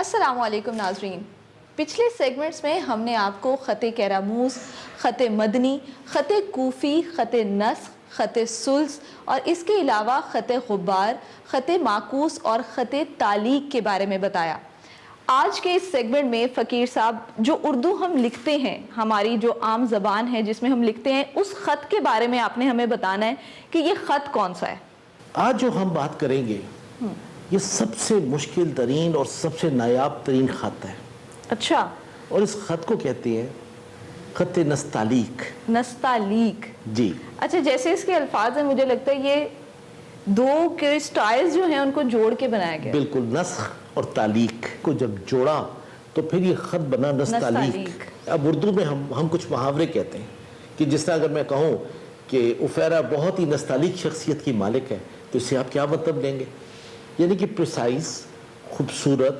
السلام علیکم ناظرین، پچھلے سیگمنٹس میں ہم نے آپ کو خط کیراموس، خط مدنی، خط کوفی، خط نسخ، خط سلس اور اس کے علاوہ خط غبار، خط معکوس اور خط تعلیق کے بارے میں بتایا۔ آج کے اس سیگمنٹ میں فقیر صاحب، جو اردو ہم لکھتے ہیں، ہماری جو عام زبان ہے جس میں ہم لکھتے ہیں، اس خط کے بارے میں آپ نے ہمیں بتانا ہے کہ یہ خط کون سا ہے۔ آج جو ہم بات کریں گے یہ سب سے مشکل ترین اور سب سے نایاب ترین خط ہے۔ اچھا، اور اس خط کو کہتے ہیں خط نستعلیق۔ نستعلیق، جی اچھا، جیسے اس کے الفاظ ہیں مجھے لگتا ہے یہ دو کے سٹائلز جو ہیں ان کو جوڑ کے بنایا گیا۔ بالکل، نسخ اور تعلیق کو جب جوڑا تو پھر یہ خط بنا نستعلیق۔ اب اردو میں ہم کچھ محاورے کہتے ہیں کہ جس طرح اگر میں کہوں کہ عفیرہ بہت ہی نستعلیق شخصیت کی مالک ہے تو اس سے آپ کیا مطلب لیں گے؟ یعنی کہ پریسائز، خوبصورت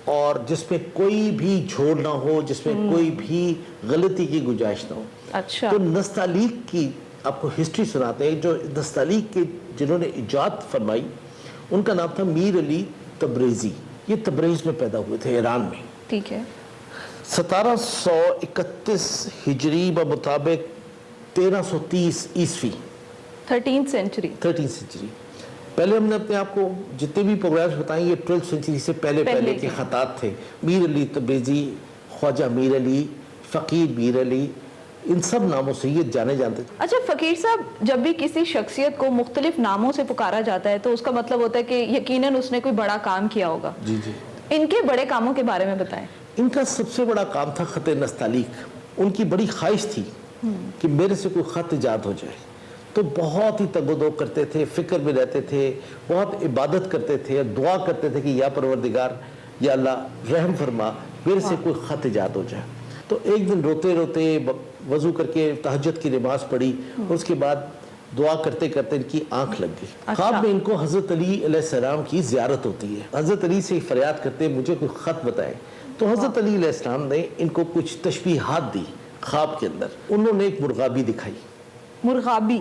اور جس میں کوئی بھی جھوڑ نہ ہو، جس میں کوئی بھی غلطی کی گنجائش نہ ہو۔ اچھا، تو نستعلیق کی آپ کو ہسٹری سناتے ہیں۔ جو نستعلیق کے جنہوں نے ایجاد فرمائی ان کا نام تھا میر علی تبریزی۔ یہ تبریز میں پیدا ہوئے تھے، ایران میں۔ ٹھیک ہے، 1731 ہجری بمطابق 1330 عیسوی، 13th سینچری۔ 13 سنچری۔ پہلے ہم نے اپنے آپ کو جتنے بھی پروگرامز بتائیں یہ 12 سنچری سے پہلے کے خطات تھے۔ میر علی تبریزی، خواجہ میر علی، فقیر میر علی، ان سب ناموں سے یہ جانے جانتے تھے۔ اچھا فقیر صاحب، جب بھی کسی شخصیت کو مختلف ناموں سے پکارا جاتا ہے تو اس کا مطلب ہوتا ہے کہ یقیناً اس نے کوئی بڑا کام کیا ہوگا۔ جی جی، ان کے بڑے کاموں کے بارے میں بتائیں۔ ان کا سب سے بڑا کام تھا خط نستعلیق۔ ان کی بڑی خواہش تھی کہ میرے سے کوئی خط ایجاد ہو جائے، تو بہت ہی تگ و دو کرتے تھے، فکر میں رہتے تھے، بہت عبادت کرتے تھے، دعا کرتے تھے کہ یا پروردگار، یا اللہ رحم فرما، میرے سے کوئی خط ایجاد ہو جائے۔ تو ایک دن روتے روتے وضو کر کے تہجد کی نماز پڑھی، اس کے بعد دعا کرتے کرتے ان کی آنکھ لگ گئی۔ خواب میں ان کو حضرت علی علیہ السلام کی زیارت ہوتی ہے۔ حضرت علی سے فریاد کرتے مجھے کوئی خط بتائیں۔ تو حضرت علی علیہ السلام نے ان کو کچھ تشبیہات دی خواب کے اندر۔ انہوں نے ایک مرغابی دکھائی۔ مرغابی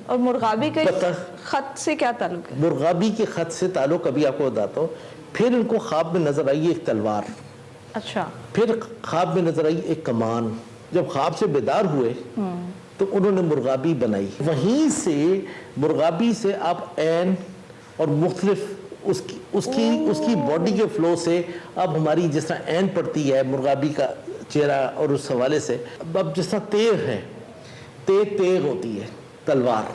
اور مرغابی کا خط سے کیا تعلق ہے؟ مرغابی کے خط سے تعلق ابھی آپ کو بتاتا ہوں۔ پھر ان کو خواب میں نظر آئی ایک تلوار۔ اچھا، پھر خواب میں نظر آئی ایک کمان۔ جب خواب سے بیدار ہوئے تو انہوں نے مرغابی بنائی۔ وہیں سے مرغابی سے آپ عین اور مختلف اس کی باڈی کے فلو سے اب ہماری جس طرح عین پڑتی ہے مرغابی کا چہرہ، اور اس حوالے سے اب جس طرح تیغ ہے، تیغ ہوتی ہے تلوار،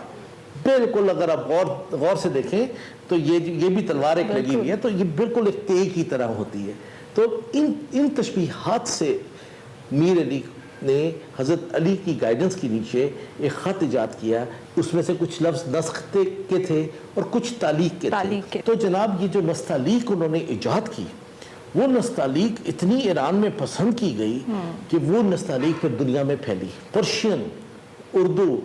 بالکل اگر آپ غور سے دیکھیں تو یہ بھی تلوار ایک لگی ہوئی ہے، تو یہ بالکل ایک تیغ کی طرح ہوتی ہے۔ تو ان تشبیہات سے میر علی نے حضرت علی کی گائیڈنس کے نیچے ایک خط ایجاد کیا۔ اس میں سے کچھ لفظ نسخ کے تھے اور کچھ تعلیق کے تھے۔ تو جناب یہ جو نستعلیق انہوں نے ایجاد کی، وہ نستعلیق اتنی ایران میں پسند کی گئی کہ وہ نستعلیق پھر دنیا میں پھیلی۔ پرشین، اردو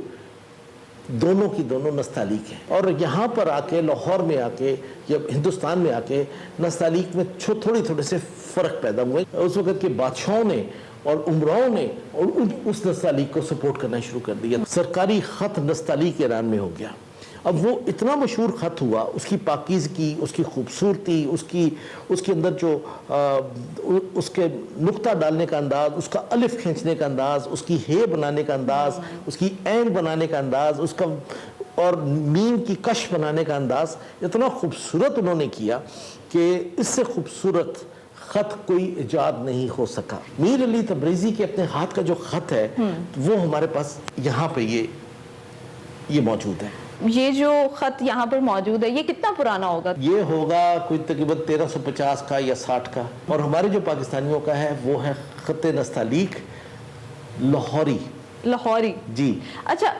دونوں کی دونوں نستعلیق ہیں۔ اور یہاں پر آ کے، لاہور میں آ کے یا ہندوستان میں آ کے نستعلیق میں تھوڑے سے فرق پیدا ہوئے۔ اس وقت کے بادشاہوں نے اور عمراؤں نے اور اس نستعلیق کو سپورٹ کرنا شروع کر دیا۔ سرکاری خط نستعلیق ایران میں ہو گیا۔ اب وہ اتنا مشہور خط ہوا، اس کی پاکیزگی، اس کی خوبصورتی، اس کے اندر جو اس کے نقطہ ڈالنے کا انداز، اس کا الف کھینچنے کا انداز، اس کی ہے بنانے کا انداز، اس کی عین بنانے کا انداز، اس کا اور میم کی کش بنانے کا انداز اتنا خوبصورت انہوں نے کیا کہ اس سے خوبصورت خط کوئی ایجاد نہیں ہو سکا۔ میر علی تبریزی کے اپنے ہاتھ کا جو خط ہے وہ ہمارے پاس یہاں پہ یہ موجود ہے۔ یہ جو خط یہاں پر موجود ہے یہ کتنا پرانا ہوگا؟ یہ ہوگا کوئی تقریباً 1350 کا یا 60 کا، اور ہمارے جو پاکستانیوں کا ہے وہ ہے خط نستعلیق لاہوری۔ جی اچھا،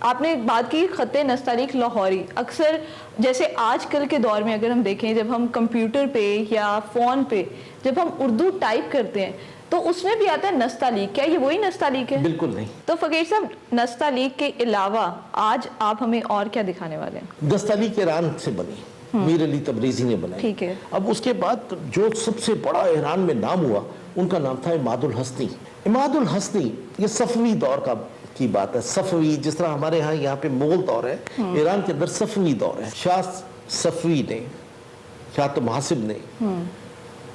آپ نے بات کی خط نستعلیق لاہوری۔ اکثر جیسے آج کل کے دور میں اگر ہم دیکھیں، جب ہم کمپیوٹر پہ یا فون پہ جب ہم اردو ٹائپ کرتے ہیں تو اس میں بھی آتا ہے نستعلیق۔ کیا یہ وہی نستعلیق ہے؟ بالکل نہیں۔ تو فقیر صاحب، نستعلیق کے علاوہ آج آپ ہمیں اور کیا دکھانے والے ہیں؟ نستعلیق ایران سے بنی، میر علی تبریزی نے بنائی۔ ٹھیک ہے۔ اب اس کے بعد جو سب سے بڑا ایران میں نام ہوا ان کا نام تھا عماد الحسنی۔ عماد الحسنی یہ صفوی دور کی بات ہے۔ صفوی جس طرح ہمارے ہاں یہاں پہ مغل دور ہے، ایران کے اندر صفوی دور ہے۔ شاہ صفوی نے، شاہ محاسب نے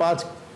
5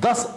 10